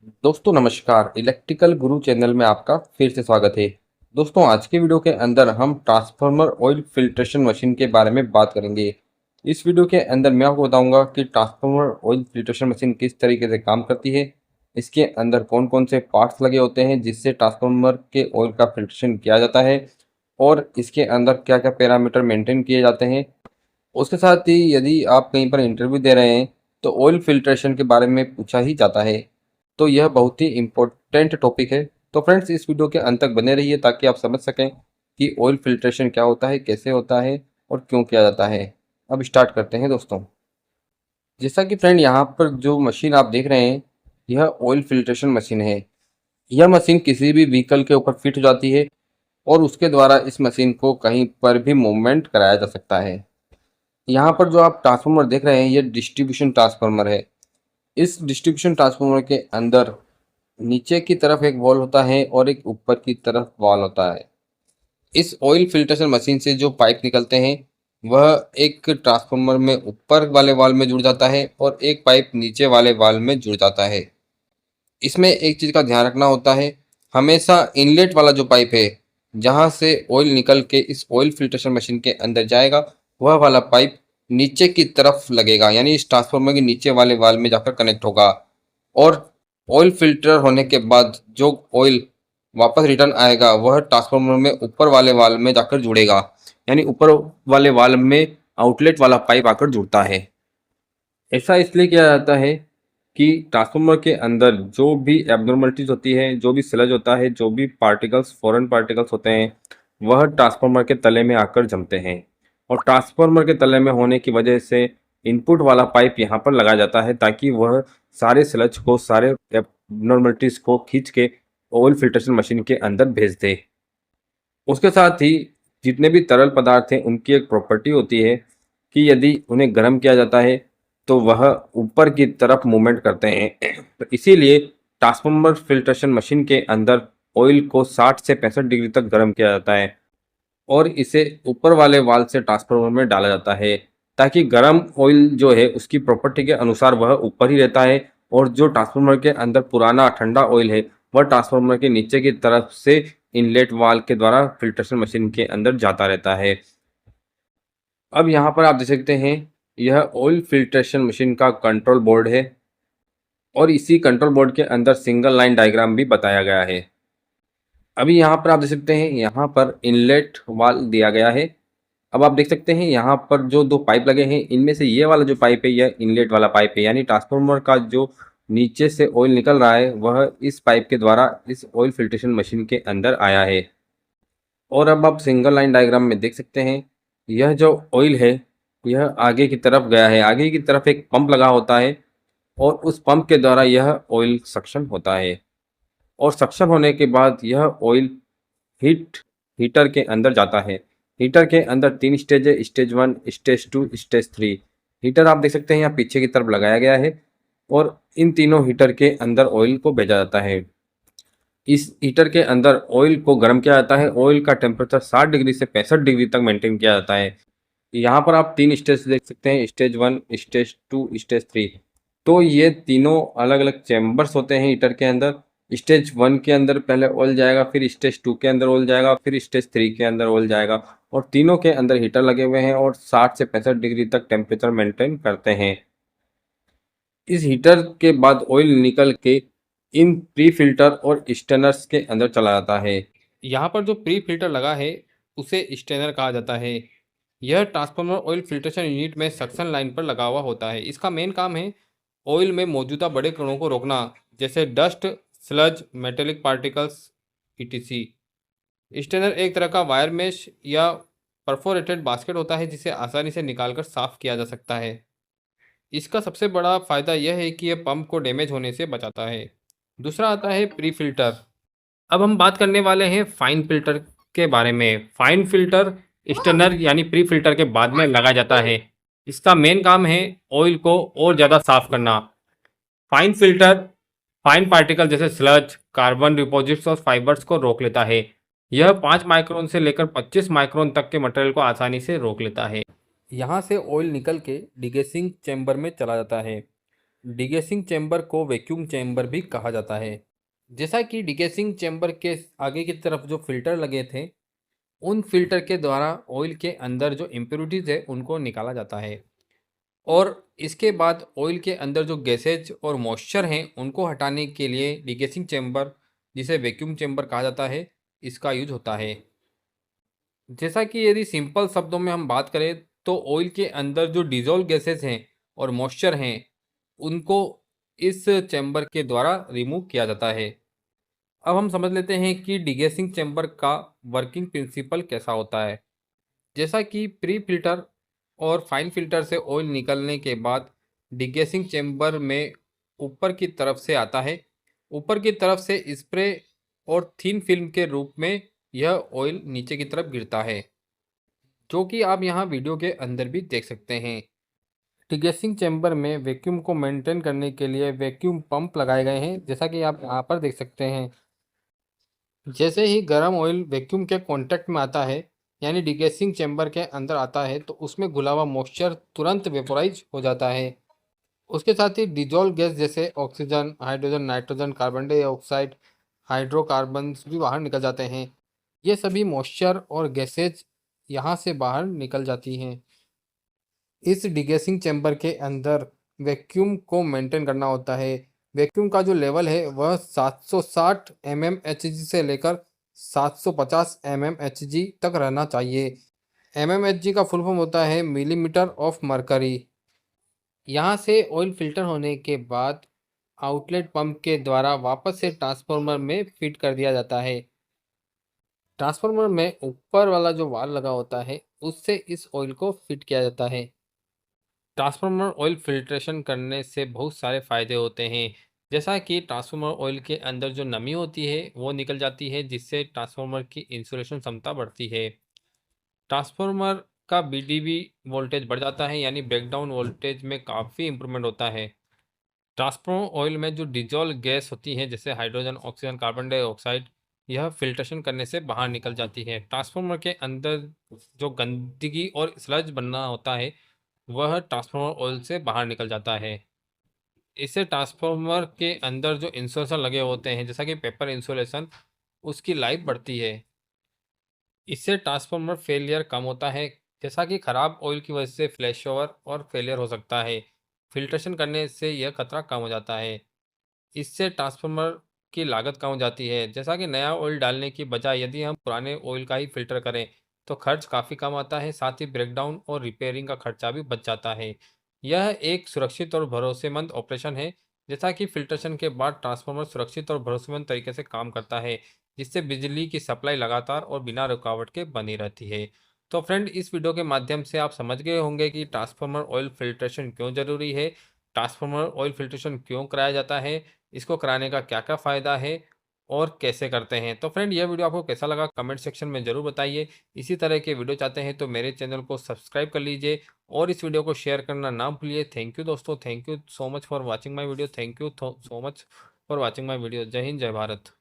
दोस्तों नमस्कार। इलेक्ट्रिकल गुरु चैनल में आपका फिर से स्वागत है। दोस्तों आज के वीडियो के अंदर हम ट्रांसफार्मर ऑयल फिल्ट्रेशन मशीन के बारे में बात करेंगे। इस वीडियो के अंदर मैं आपको बताऊंगा कि ट्रांसफार्मर ऑयल फिल्ट्रेशन मशीन किस तरीके से काम करती है, इसके अंदर कौन कौन से पार्ट्स लगे होते हैं जिससे ट्रांसफार्मर के ऑयल का फिल्ट्रेशन किया जाता है और इसके अंदर क्या क्या पैरामीटर मेंटेन किए जाते हैं। उसके साथ ही यदि आप कहीं पर इंटरव्यू दे रहे हैं तो ऑयल फिल्ट्रेशन के बारे में पूछा ही जाता है। तो यह बहुत ही इम्पोर्टेंट टॉपिक है। तो फ्रेंड्स इस वीडियो के अंत तक बने रहिए ताकि आप समझ सकें कि ऑयल फिल्ट्रेशन क्या होता है, कैसे होता है और क्यों किया जाता है। अब स्टार्ट करते हैं दोस्तों। जैसा कि फ्रेंड यहाँ पर जो मशीन आप देख रहे हैं, यह ऑयल फिल्ट्रेशन मशीन है। यह मशीन किसी भी व्हीकल के ऊपर फिट हो जाती है और उसके द्वारा इस मशीन को कहीं पर भी मूवमेंट कराया जा सकता है। यहाँ पर जो आप ट्रांसफार्मर देख रहे हैं, यह डिस्ट्रीब्यूशन ट्रांसफार्मर है। इस डिस्ट्रीब्यूशन ट्रांसफार्मर के अंदर नीचे की तरफ एक वॉल होता है और एक ऊपर की तरफ वॉल होता है। इस ऑयल फिल्ट्रेशन मशीन से जो पाइप निकलते हैं वह एक ट्रांसफार्मर में ऊपर वाले वाल्व में जुड़ जाता है और एक पाइप नीचे वाले वाल्व में जुड़ जाता है। इसमें एक चीज़ का ध्यान रखना होता है, हमेशा इनलेट वाला जो पाइप है जहाँ से ऑयल निकल के इस ऑयल फिल्ट्रेशन मशीन के अंदर जाएगा, वह वाला पाइप नीचे की तरफ लगेगा, यानी इस ट्रांसफार्मर के नीचे वाले वाल्व में जाकर कनेक्ट होगा और ऑयल फिल्टर होने के बाद जो ऑयल वापस रिटर्न आएगा वह ट्रांसफार्मर में ऊपर वाले वाल्व में जाकर जुड़ेगा, यानी ऊपर वाले वाल्व में आउटलेट वाला पाइप आकर जुड़ता है। ऐसा इसलिए किया जाता है कि ट्रांसफार्मर के अंदर जो भी एब्नॉर्मलिटीज होती है, जो भी स्लज होता है, जो भी पार्टिकल्स, फॉरेन पार्टिकल्स होते हैं, वह ट्रांसफार्मर के तले में आकर जमते हैं और ट्रांसफार्मर के तले में होने की वजह से इनपुट वाला पाइप यहाँ पर लगाया जाता है ताकि वह सारे स्लज को, सारे एब्नॉर्मलिटीज को खींच के ऑयल फिल्ट्रेशन मशीन के अंदर भेज दे। उसके साथ ही जितने भी तरल पदार्थ हैं उनकी एक प्रॉपर्टी होती है कि यदि उन्हें गर्म किया जाता है तो वह ऊपर की तरफ मूवमेंट करते हैं। तो इसीलिए ट्रांसफार्मर फिल्ट्रेशन मशीन के अंदर ऑयल को 60 से 65 डिग्री तक गर्म किया जाता है और इसे ऊपर वाले वाल्व से ट्रांसफार्मर में डाला जाता है ताकि गर्म ऑयल जो है उसकी प्रॉपर्टी के अनुसार वह ऊपर ही रहता है और जो ट्रांसफार्मर के अंदर पुराना ठंडा ऑयल है वह ट्रांसफार्मर के नीचे की तरफ से इनलेट वाल्व के द्वारा फिल्ट्रेशन मशीन के अंदर जाता रहता है। अब यहाँ पर आप देख सकते हैं, यह ऑयल फिल्ट्रेशन मशीन का कंट्रोल बोर्ड है और इसी कंट्रोल बोर्ड के अंदर सिंगल लाइन डायग्राम भी बताया गया है। अभी यहाँ पर आप देख सकते हैं, यहाँ पर इनलेट वाल्व दिया गया है। अब आप देख सकते हैं यहाँ पर जो दो पाइप लगे हैं, इनमें से ये वाला जो पाइप है यह इनलेट वाला पाइप है, यानी ट्रांसफार्मर का जो नीचे से ऑयल निकल रहा है वह इस पाइप के द्वारा इस ऑयल फिल्ट्रेशन मशीन के अंदर आया है। और अब आप सिंगल लाइन डायग्राम में देख सकते हैं, यह जो ऑयल है यह आगे की तरफ गया है। आगे की तरफ एक पंप लगा होता है और उस पंप के द्वारा यह ऑयल सक्शन होता है और सक्शन होने के बाद यह ऑयल हीटर के अंदर जाता है। हीटर के अंदर 3 स्टेज है, स्टेज 1, स्टेज 2, स्टेज 3। हीटर आप देख सकते हैं यहाँ पीछे की तरफ लगाया गया है और इन तीनों हीटर के अंदर ऑयल को भेजा जाता है। इस हीटर के अंदर ऑयल को गर्म किया जाता है। ऑयल का टेम्परेचर 60 डिग्री से 65 डिग्री तक मेंटेन किया जाता है। यहाँ पर आप 3 स्टेज देख सकते हैं, स्टेज 1, स्टेज 2, स्टेज 3। तो ये तीनों अलग अलग चैम्बर्स होते हैं हीटर के अंदर। स्टेज 1 के अंदर पहले ऑयल जाएगा, फिर स्टेज 2 के अंदर ऑयल जाएगा, फिर स्टेज 3 के अंदर ऑयल जाएगा और तीनों के अंदर हीटर लगे हुए हैं और 60 से 65 डिग्री तक टेम्परेचर मेंटेन करते हैं। इस हीटर के बाद ऑयल निकल के इन प्री फिल्टर और स्टेनर्स के अंदर चला जाता है। यहाँ पर जो प्री फिल्टर लगा है उसे स्टेनर कहा जाता है। यह ट्रांसफार्मर ऑयल फिल्ट्रेशन यूनिट में सक्शन लाइन पर लगा हुआ होता है। इसका मेन काम है ऑयल में मौजूदा बड़े कणों को रोकना, जैसे dust, sludge, metallic particles ETC. Strainer एक तरह का वायर मेश या परफोरेटेड बास्केट होता है जिसे आसानी से निकालकर साफ किया जा सकता है। इसका सबसे बड़ा फ़ायदा यह है कि यह पंप को डैमेज होने से बचाता है। दूसरा आता है प्री फिल्टर। अब हम बात करने वाले हैं फाइन फिल्टर के बारे में। फाइन फिल्टर स्टेनर यानी प्री फिल्टर के बाद में लगाया जाता है। इसका मेन काम है ऑयल को और ज़्यादा साफ करना। फाइन फिल्टर फाइन पार्टिकल जैसे स्लज, कार्बन डिपॉजिट्स और फाइबर्स को रोक लेता है। यह 5 माइक्रोन से लेकर 25 माइक्रोन तक के मटेरियल को आसानी से रोक लेता है। यहाँ से ऑयल निकल के डिगेसिंग चैम्बर में चला जाता है। डिगेसिंग चैम्बर को वैक्यूम चैम्बर भी कहा जाता है। जैसा कि डिगेसिंग चैम्बर के आगे की तरफ जो फिल्टर लगे थे, उन फिल्टर के द्वारा ऑयल के अंदर जो इम्प्योरिटीज़ है उनको निकाला जाता है, और इसके बाद ऑयल के अंदर जो गैसेज और मॉइस्चर हैं उनको हटाने के लिए डिगेसिंग चैम्बर, जिसे वैक्यूम चैम्बर कहा जाता है, इसका यूज होता है। जैसा कि यदि सिंपल शब्दों में हम बात करें तो ऑयल के अंदर जो डिजोल्व गैसेस हैं और मॉइस्चर हैं उनको इस चैम्बर के द्वारा रिमूव किया जाता है। अब हम समझ लेते हैं कि डिगेसिंग चैम्बर का वर्किंग प्रिंसिपल कैसा होता है। जैसा कि प्री फिल्टर और फाइन फिल्टर से ऑयल निकलने के बाद डिगेसिंग चैम्बर में ऊपर की तरफ से आता है। ऊपर की तरफ से स्प्रे और थिन फिल्म के रूप में यह ऑयल नीचे की तरफ गिरता है, जो कि आप यहाँ वीडियो के अंदर भी देख सकते हैं। डिगेसिंग चैम्बर में वैक्यूम को मेंटेन करने के लिए वैक्यूम पंप लगाए गए हैं, जैसा कि आप यहाँ पर देख सकते हैं। जैसे ही गर्म ऑयल वैक्यूम के कांटेक्ट में आता है, यानी डिगेसिंग चैम्बर के अंदर आता है, तो उसमें घुला हुआ मॉइस्चर तुरंत वेपोराइज हो जाता है। उसके साथ ही डिजोल्व गैस जैसे oxygen, hydrogen, nitrogen, carbon dioxide, hydrocarbon भी बाहर निकल जाते हैं। ये सभी मॉइस्चर और गैसेज यहाँ से बाहर निकल जाती हैं। इस डिगेसिंग चैम्बर के अंदर वैक्यूम को मेंटेन करना होता है। वैक्यूम का जो लेवल है वह 760 mmHg से लेकर 750 mmHg तक रहना चाहिए। mmHg का फुल फॉर्म होता है मिलीमीटर ऑफ मरकरी। यहाँ से ऑयल फिल्टर होने के बाद आउटलेट पंप के द्वारा वापस से ट्रांसफार्मर में फिट कर दिया जाता है। ट्रांसफार्मर में ऊपर वाला जो वाल्व लगा होता है उससे इस ऑयल को फिट किया जाता है। ट्रांसफार्मर ऑयल फिल्ट्रेशन करने से बहुत सारे फ़ायदे होते हैं। जैसा कि ट्रांसफार्मर ऑयल के अंदर जो नमी होती है वो निकल जाती है, जिससे ट्रांसफार्मर की इंसुलेशन क्षमता बढ़ती है। ट्रांसफार्मर का बीडीबी वोल्टेज बढ़ जाता है, यानी ब्रेकडाउन वोल्टेज में काफ़ी इंप्रूवमेंट होता है। ट्रांसफार्मर ऑयल में जो डिजोल्व गैस होती है जैसे हाइड्रोजन, ऑक्सीजन, कार्बन डाइऑक्साइड, यह फिल्ट्रेशन करने से बाहर निकल जाती है। ट्रांसफार्मर के अंदर जो गंदगी और स्लज बनना होता है वह ट्रांसफार्मर ऑयल से बाहर निकल जाता है। इससे ट्रांसफार्मर के अंदर जो इंसुलेशन लगे होते हैं जैसा कि पेपर इंसुलेशन, उसकी लाइफ बढ़ती है। इससे ट्रांसफार्मर फेलियर कम होता है, जैसा कि खराब ऑयल की वजह से फ्लैश ओवर और फेलियर हो सकता है। फिल्ट्रेशन करने से यह खतरा कम हो जाता है। इससे ट्रांसफार्मर की लागत कम हो जाती है। जैसा कि नया ऑयल डालने की बजाय यदि हम पुराने ऑयल का ही फिल्टर करें तो खर्च काफ़ी कम आता है, साथ ही ब्रेकडाउन और रिपेयरिंग का खर्चा भी बच जाता है। यह एक सुरक्षित और भरोसेमंद ऑपरेशन है। जैसा कि फिल्ट्रेशन के बाद ट्रांसफार्मर सुरक्षित और भरोसेमंद तरीके से काम करता है, जिससे बिजली की सप्लाई लगातार और बिना रुकावट के बनी रहती है। तो फ्रेंड, इस वीडियो के माध्यम से आप समझ गए होंगे कि ट्रांसफार्मर ऑयल फिल्ट्रेशन क्यों ज़रूरी है, ट्रांसफार्मर ऑयल फिल्ट्रेशन क्यों कराया जाता है, इसको कराने का क्या क्या फ़ायदा है और कैसे करते हैं। तो फ्रेंड, यह वीडियो आपको कैसा लगा कमेंट सेक्शन में ज़रूर बताइए। इसी तरह के वीडियो चाहते हैं तो मेरे चैनल को सब्सक्राइब कर लीजिए और इस वीडियो को शेयर करना ना भूलिए। थैंक यू दोस्तों, thank you so much for watching my video, thank you so much for watching my video. जय हिंद, जय भारत।